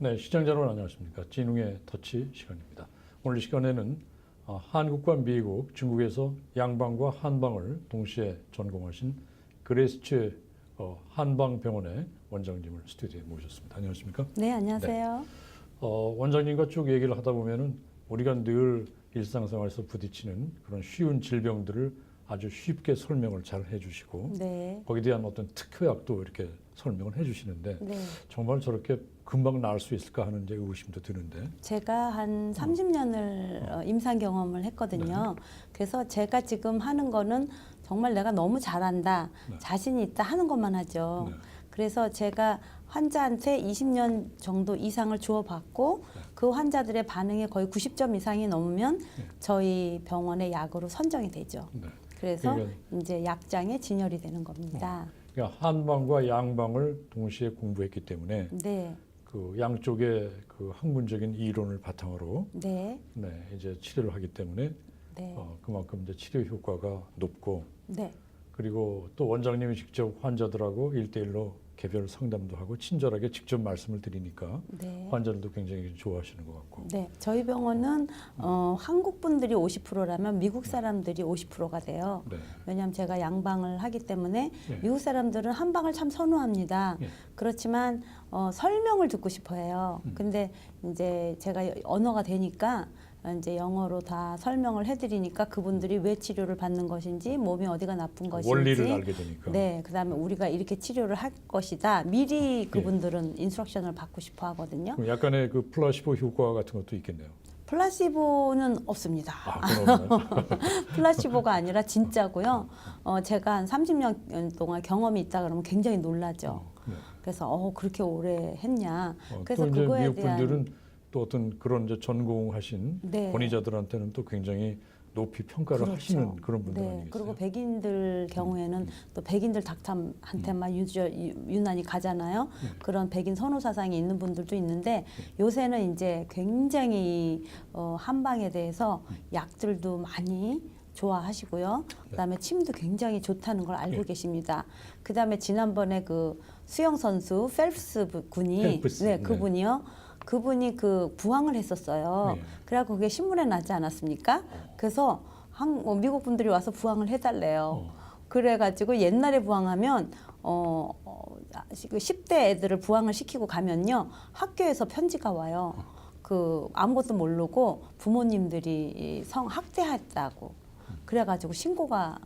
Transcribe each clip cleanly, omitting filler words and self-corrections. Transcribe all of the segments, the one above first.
네, 시청자 여러분 안녕하십니까. 진웅의 터치 시간입니다. 오늘 이 시간에는 한국과 미국, 중국에서 양방과 한방을 동시에 전공하신 그레스체 한방병원의 원장님을 스튜디오에 모셨습니다. 안녕하십니까? 네, 안녕하세요. 네. 원장님과 쭉 얘기를 하다 보면은 우리가 늘 일상생활에서 부딪히는 그런 쉬운 질병들을 아주 쉽게 설명을 잘 해주시고 네. 거기에 대한 어떤 특효약도 이렇게 설명을 해주시는데 네. 정말 저렇게 금방 나을 수 있을까 하는 이제 의구심도 드는데 제가 한 30년을 임상 경험을 했거든요. 그래서 제가 지금 하는 거는 정말 내가 너무 잘한다, 자신이 있다 하는 것만 하죠. 그래서 제가 환자한테 20년 정도 이상을 주어받고 그 환자들의 반응이 거의 90점 이상이 넘으면 저희 병원의 약으로 선정이 되죠. 그래서 이제 약장에 진열이 되는 겁니다. 그러니까 한방과 양방을 동시에 공부했기 때문에 네. 그 양쪽의 그 학문적인 이론을 바탕으로 네. 이제 치료를 하기 때문에 네. 그만큼 이제 치료 효과가 높고 네. 그리고 또 원장님이 직접 환자들하고 1대1로 개별 상담도 하고 친절하게 직접 말씀을 드리니까 네. 환자들도 굉장히 좋아하시는 것 같고. 네, 저희 병원은 한국 분들이 50%라면 미국 사람들이 50%가 돼요. 네. 왜냐하면 제가 양방을 하기 때문에 네. 미국 사람들은 한방을 참 선호합니다. 네. 그렇지만 설명을 듣고 싶어해요. 근데 이제 제가 언어가 되니까 이제 영어로 다 설명을 해드리니까 그분들이 왜 치료를 받는 것인지 몸이 어디가 나쁜 것인지 원리를 알게 되니까. 네, 그다음에 우리가 이렇게 치료를 할 것이다. 미리 그분들은 인스트럭션을 받고 싶어 하거든요. 그럼 약간의 그 플라시보 효과 같은 것도 있겠네요. 플라시보는 없습니다. 그러면 플라시보가 아니라 진짜고요. 제가 한 30년 동안 경험이 있다 그러면 굉장히 놀라죠. 그래서 그렇게 오래 했냐. 그래서 또 이제 그거에 미국 대한 분들은 또 어떤 그런 이제 전공하신 네. 권위자들한테는 또 굉장히 높이 평가를 그렇죠. 하시는 그런 분들 네. 아니겠어요? 그리고 백인들 경우에는 또 백인들 닥터한테만 유난히 가잖아요. 그런 백인 선호 사상이 있는 분들도 있는데 요새는 이제 굉장히 한방에 대해서 약들도 많이 좋아하시고요. 그다음에 침도 굉장히 좋다는 걸 알고 계십니다. 그다음에 지난번에 그 수영 선수 펠프스 군이 그분이요. 그분이 그 부항을 했었어요. 그래갖고 그게 신문에 나지 않았습니까? 그래서 미국 분들이 와서 부항을 해달래요. 그래가지고 옛날에 부항하면 10대 애들을 부항을 시키고 가면요 학교에서 편지가 와요. 그 아무것도 모르고 부모님들이 성학대했다고. 그래가지고 신고가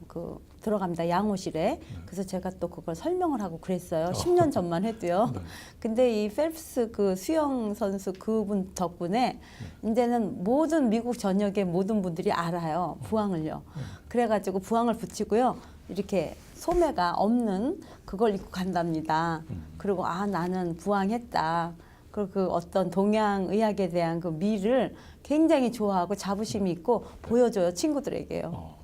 들어갑니다. 양호실에. 그래서 제가 또 그걸 설명을 하고 그랬어요. 10년 전만 해도요. 근데 이 펠프스 그 수영 선수 그분 덕분에 이제는 모든 미국 전역의 모든 분들이 알아요. 부항을요. 그래가지고 부항을 붙이고요. 이렇게 소매가 없는 그걸 입고 간답니다. 그리고 나는 부항했다. 그리고 그 어떤 동양 의학에 대한 그 미를 굉장히 좋아하고 자부심이 있고 보여줘요 친구들에게요.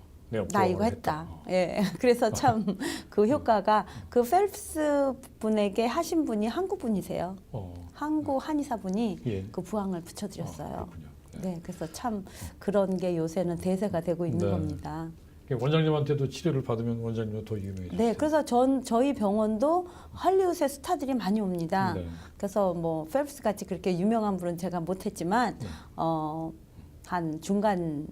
나 이거 했다. 예, 그래서 참 그 효과가 그 펠프스 분에게 하신 분이 한국 분이세요. 한국 한의사 분이 그 부항을 붙여드렸어요. 네, 그래서 참 그런 게 요새는 대세가 되고 있는 겁니다. 원장님한테도 치료를 받으면 원장님은 더 유명해지죠. 네, 그래서 저희 병원도 할리우드의 스타들이 많이 옵니다. 그래서 뭐 펠프스 같이 그렇게 유명한 분은 제가 못했지만 한 중간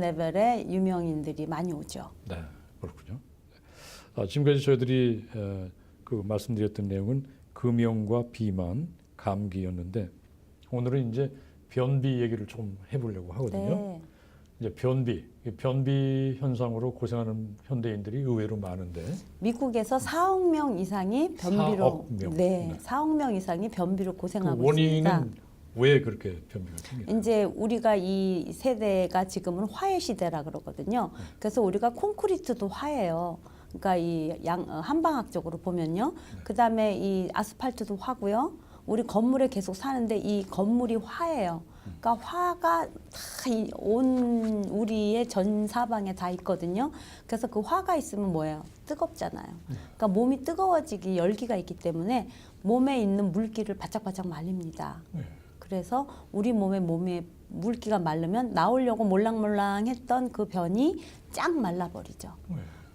레벨의 유명인들이 많이 오죠. 네, 그렇군요. 지금까지 저희들이 그 말씀드렸던 내용은 금연과 비만, 감기였는데 오늘은 이제 변비 얘기를 좀 해보려고 하거든요. 네. 이제 변비 현상으로 고생하는 현대인들이 의외로 많은데 미국에서 4억 명 이상이 변비로 4억 명. 네, 4억 명 이상이 변비로 고생하고 원인은 있습니다. 왜 그렇게 변비가 생기나요? 이제 우리가 이 세대가 지금은 화해 시대라 그러거든요. 그래서 우리가 콘크리트도 화예요. 그러니까 이 한방학적으로 보면요. 그다음에 이 아스팔트도 화고요. 우리 건물에 계속 사는데 이 건물이 화예요. 그러니까 화가 다 온 우리의 전 사방에 다 있거든요. 그래서 그 화가 있으면 뭐예요? 뜨겁잖아요. 그러니까 몸이 뜨거워지기 열기가 있기 때문에 몸에 있는 물기를 바짝바짝 말립니다. 그래서 우리 몸에 물기가 마르면 나오려고 몰랑몰랑 했던 그 변이 쫙 말라버리죠.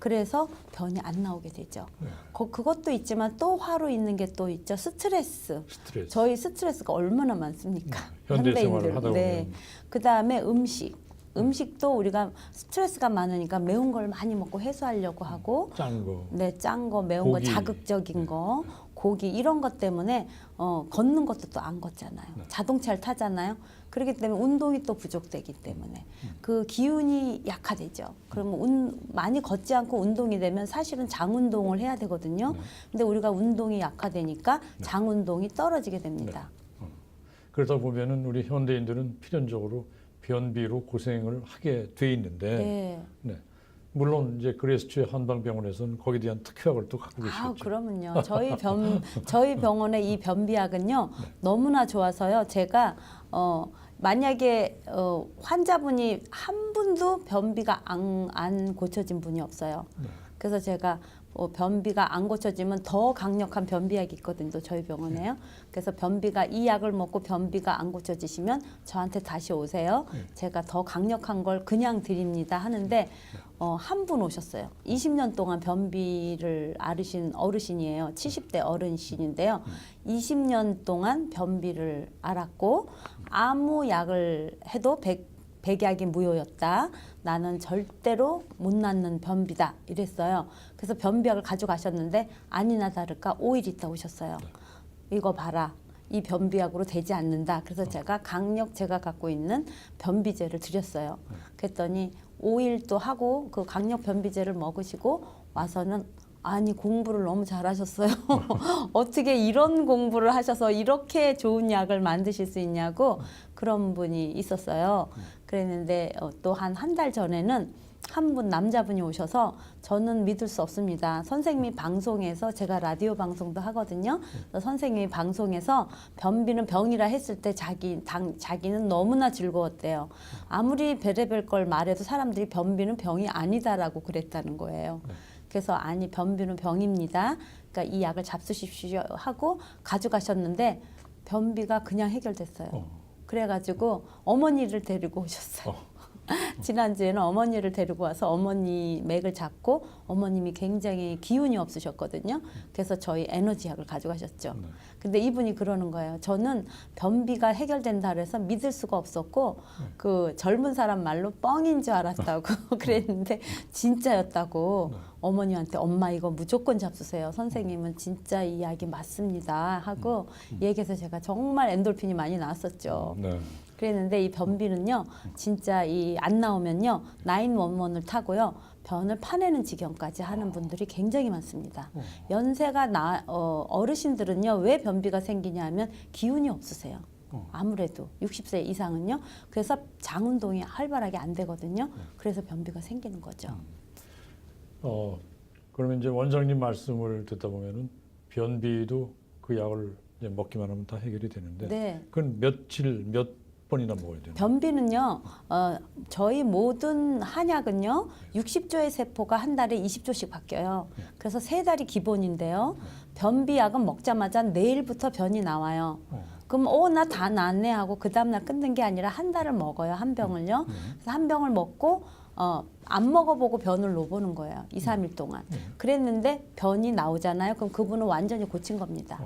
그래서 변이 안 나오게 되죠. 네. 그것도 있지만 또 화로 있는 게 또 있죠. 스트레스. 스트레스. 저희 스트레스가 얼마나 많습니까? 현대 생활을 현대인들. 하다 보면 네. 그다음에 음식도 우리가 스트레스가 많으니까 매운 걸 많이 먹고 해소하려고 하고 짠 거. 네, 짠 거, 매운 고기. 거, 자극적인 거, 고기 이런 것 때문에 걷는 것도 또 안 걷잖아요. 네. 자동차를 타잖아요. 그렇기 때문에 운동이 또 부족되기 때문에 그 기운이 약화되죠. 그러면 많이 걷지 않고 운동이 되면 사실은 장 운동을 해야 되거든요. 네. 근데 우리가 운동이 약화되니까 장 운동이 떨어지게 됩니다. 그러다 보면은 우리 현대인들은 필연적으로 변비로 고생을 하게 돼 있는데, 네. 네. 물론 이제 그레스추의 한방병원에서는 거기에 대한 특효약을 또 갖고 아, 계시겠죠. 그러면요. 저희 병원의 이 변비약은요 너무나 좋아서요. 제가 만약에 환자분이 한 분도 변비가 안 고쳐진 분이 없어요. 네. 그래서 제가 변비가 안 고쳐지면 더 강력한 변비약이 있거든요. 저희 병원에요. 그래서 변비가 이 약을 먹고 변비가 안 고쳐지시면 저한테 다시 오세요. 제가 더 강력한 걸 그냥 드립니다 하는데 한 분 오셨어요. 20년 동안 변비를 앓으신 어르신이에요. 70대 어르신인데요. 20년 동안 변비를 앓았고 아무 약을 해도 백약이 무효였다. 나는 절대로 못 낫는 변비다. 이랬어요. 그래서 변비약을 가져가셨는데 아니나 다를까 5일 있다 오셨어요. 이거 봐라. 이 변비약으로 되지 않는다. 그래서 제가 제가 갖고 있는 변비제를 드렸어요. 그랬더니 5일 또 하고 그 강력 변비제를 먹으시고 와서는 아니 공부를 너무 잘하셨어요. 어떻게 이런 공부를 하셔서 이렇게 좋은 약을 만드실 수 있냐고 그런 분이 있었어요. 그랬는데 또 한 달 전에는 한 분 남자분이 오셔서 저는 믿을 수 없습니다. 선생님이 방송에서 제가 라디오 방송도 하거든요. 그래서 선생님이 방송에서 변비는 병이라 했을 때 자기는 너무나 즐거웠대요. 아무리 별의별 걸 말해도 사람들이 변비는 병이 아니다라고 그랬다는 거예요. 그래서 아니 변비는 병입니다. 그러니까 이 약을 잡수십시오 하고 가져가셨는데 변비가 그냥 해결됐어요. 그래가지고 어머니를 데리고 오셨어요. 지난주에는 어머니를 데리고 와서 어머니 맥을 잡고 어머님이 굉장히 기운이 없으셨거든요. 그래서 저희 에너지약을 가져가셨죠. 근데 이분이 그러는 거예요. 저는 변비가 해결된다 그래서 믿을 수가 없었고 그 젊은 사람 말로 뻥인 줄 알았다고 그랬는데 진짜였다고 어머니한테 엄마 이거 무조건 잡수세요. 선생님은 진짜 이 약이 맞습니다 하고 얘기해서 제가 정말 엔돌핀이 많이 나왔었죠. 네. 그랬는데 이 변비는요 진짜 이 안 나오면요 911을 타고요 변을 파내는 지경까지 하는 분들이 굉장히 많습니다. 연세가 어르신들은요 왜 변비가 생기냐 하면 기운이 없으세요. 아무래도 60세 이상은요. 그래서 장 운동이 활발하게 안 되거든요. 그래서 변비가 생기는 거죠. 그러면 이제 원장님 말씀을 듣다 보면은 변비도 그 약을 이제 먹기만 하면 다 해결이 되는데, 네. 그건 며칠 몇 번이나 먹어야 되나요? 변비는요, 저희 모든 한약은요, 60조의 세포가 한 달에 20조씩 바뀌어요. 그래서 3달이 기본인데요. 변비약은 먹자마자 내일부터 변이 나와요. 그럼 나 다 나았네 하고 그 다음날 끊는 게 아니라 한 달을 먹어요. 한 병을요. 그래서 한 병을 먹고 안 먹어보고 변을 놓보는 거예요. 2, 3일 동안. 그랬는데 변이 나오잖아요. 그럼 그분은 완전히 고친 겁니다.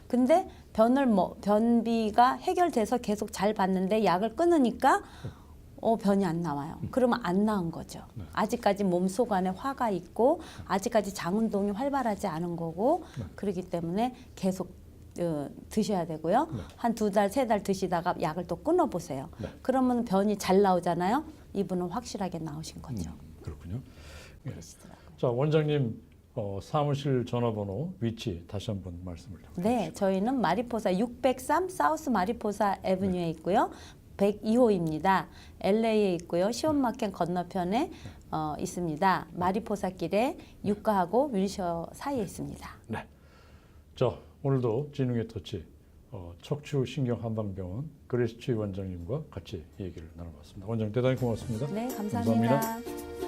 근데 변비가 해결돼서 계속 잘 봤는데 약을 끊으니까 변이 안 나와요. 그러면 안 나은 거죠. 아직까지 몸속 안에 화가 있고 아직까지 장 운동이 활발하지 않은 거고 그렇기 때문에 계속 드셔야 되고요. 한 2달, 3달 드시다가 약을 또 끊어보세요. 그러면 변이 잘 나오잖아요. 이분은 확실하게 나오신 거죠. 그렇군요. 예. 그러시더라고요. 자, 원장님 사무실 전화번호 위치 다시 한번 말씀을 좀 네, 해주시죠. 저희는 마리포사 603 사우스 마리포사 애브뉴에 있고요. 102호입니다. LA에 있고요. 시온마켓 건너편에 있습니다. 마리포사 길에 유가하고 윌셔 사이에 있습니다. 네. 자, 오늘도 진흥의 터치 척추신경한방병원 그레스치 원장님과 같이 얘기를 나눠봤습니다. 원장님 대단히 고맙습니다. 네, 감사합니다. 감사합니다.